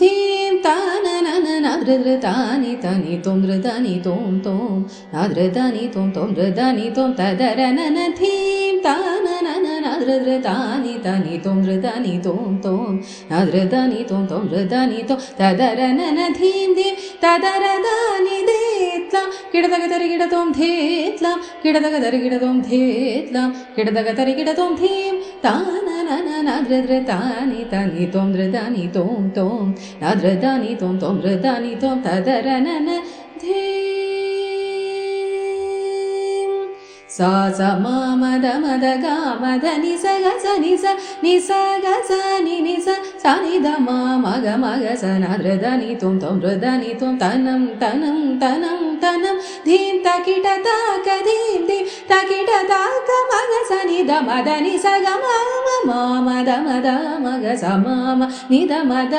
धीं ताननननदृदृतानि तनि तों दृदनि तों तों नदृदनि तों तों दृदनि तों तदरनन धीं ताननननदृदृतानि तनि तों दृदनि तों तों नदृदनि तों तों दृदनि तों तदरनन धीं धीं तदरदानि देत्लां किडदगदरिगिडतों धेत्लां किडदगदरिगिडतों धेत्लां किडदगदरिगिडतों धीं ताननननदृदृतानि तनि तों दृदनि तों तों नदृदनि तों तों दृदनि तों तदरनन धीं सा स मा मद मद गा मद नि स ग स नि स ग स नि स नि द मा मग मग स नदृदनि तों तों दृदनि तों तनं तनं तनं तनं धीं तकिट ताक धीं धीं तकिट ताक मग स नि द मद नि स ग मा मद मद मग स मा नि द मद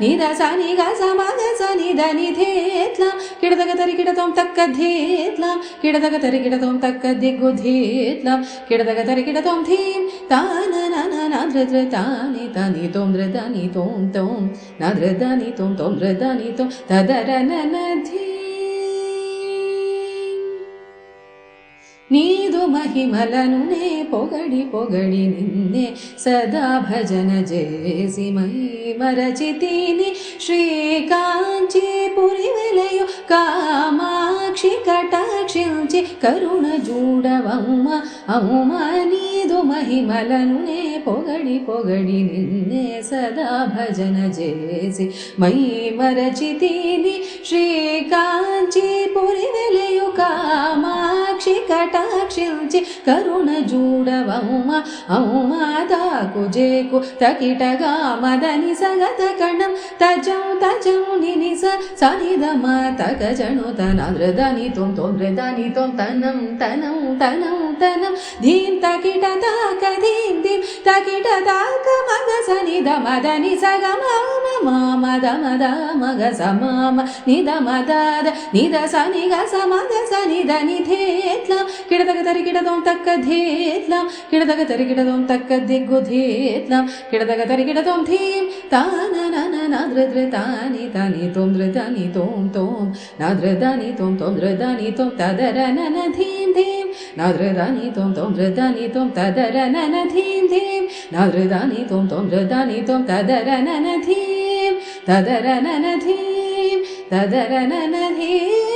नि द स नि ग स मग स नि द नि धेत्लां किडदग तरिकिडतों तक्क धेत्लां किडदग तरिकिडतों तक्क दिग्गु धेत्लां किडदग तरिकिडतों धीं ताननननदृदृतानि तनि तों दृदनि तों तों नदृदनि तों तों दृदनि तों तदरनन धीं ನೀದು ಮಹಿಮಲನು ನೇ ಪೊಗಡಿ ಪೊಗಡಿ ನಿನ್ನೆ ಸದಾ ಭಜನ ಜೇಸಿ ಮೈ ಮರಚಿತೀನಿ ಶ್ರೀಕಾಂಚೀಪುರಿ ವೆಲೆಯು ಕಾಮಾಕ್ಷಿ ಕಟಾಕ್ಷಿಂಚಿ ಕರುಣ ಜೂಡವಮ್ಮ ಅಮ್ಮ ನೀದು ಮಹಿಮಲನು ನೇ ಪೊಗಡಿ ಪೊಗಡಿ ನಿನ್ನೆ ಸದಾ ಭಜನ ಜೇಸಿ ಮೈ ಮರಚಿತೀನಿ ಶ್ರೀಕಾಂಚೀಪುರಿ ವೆಲೆಯು ಕಾಮಾಕ್ಷಿ ಕಟಾಕ್ಷಿಂಚಿ ಕರುಣ ಜೂಡವಮ್ಮ ಅಮ್ಮ ತಾಕು ಜೇಕು ತಕಿಟ ಗಾಮದನಿ ಸಗತ ಕಣಂ ತಜಂ ತಜಂ ನಿನಿಸ ಸನಿದ ಮ ತಕ ಜಣು ತನದೃದನಿ ತೋಂ ತೋಂ ದೃದನಿ ತೋಂ ತನಂ ತನಂ ತನಂ ತನಂ ಧೀಂ ತಕಿಟ ತಾಕ ಧೀಂ ಧೀಂ ತಕಿಟ ತಾಕ ಮಗ ಸನಿದ ಮದನಿ ಸಗ ಮಾಮ ಮಾಮದ ಮದ ಮಗ ಸ ಮಾಮ ನಿದ ಮದದ ನಿದ ಸನಿ ಗ ಸ ಮಗ ಸನಿದ ನಿಧೇತ್ಲಾಂ किडदग तरिकिडतों तक्क धेत्लां किडदग तरिकिडतों तक्क दिग्गु धेत्लां किडदग तरिकिडतों धीं ताननननदृदृतानि तनि तों दृदनि तों तों नदृदनि तों तों दृदनि तों तदरनन धीं धीं नदृदनि तों तों दृदनि तों तदरनन धीं धीं नदृदनि तों तों दृदनि तों तदरनन धीं तदरनन धीं तदरनन धीं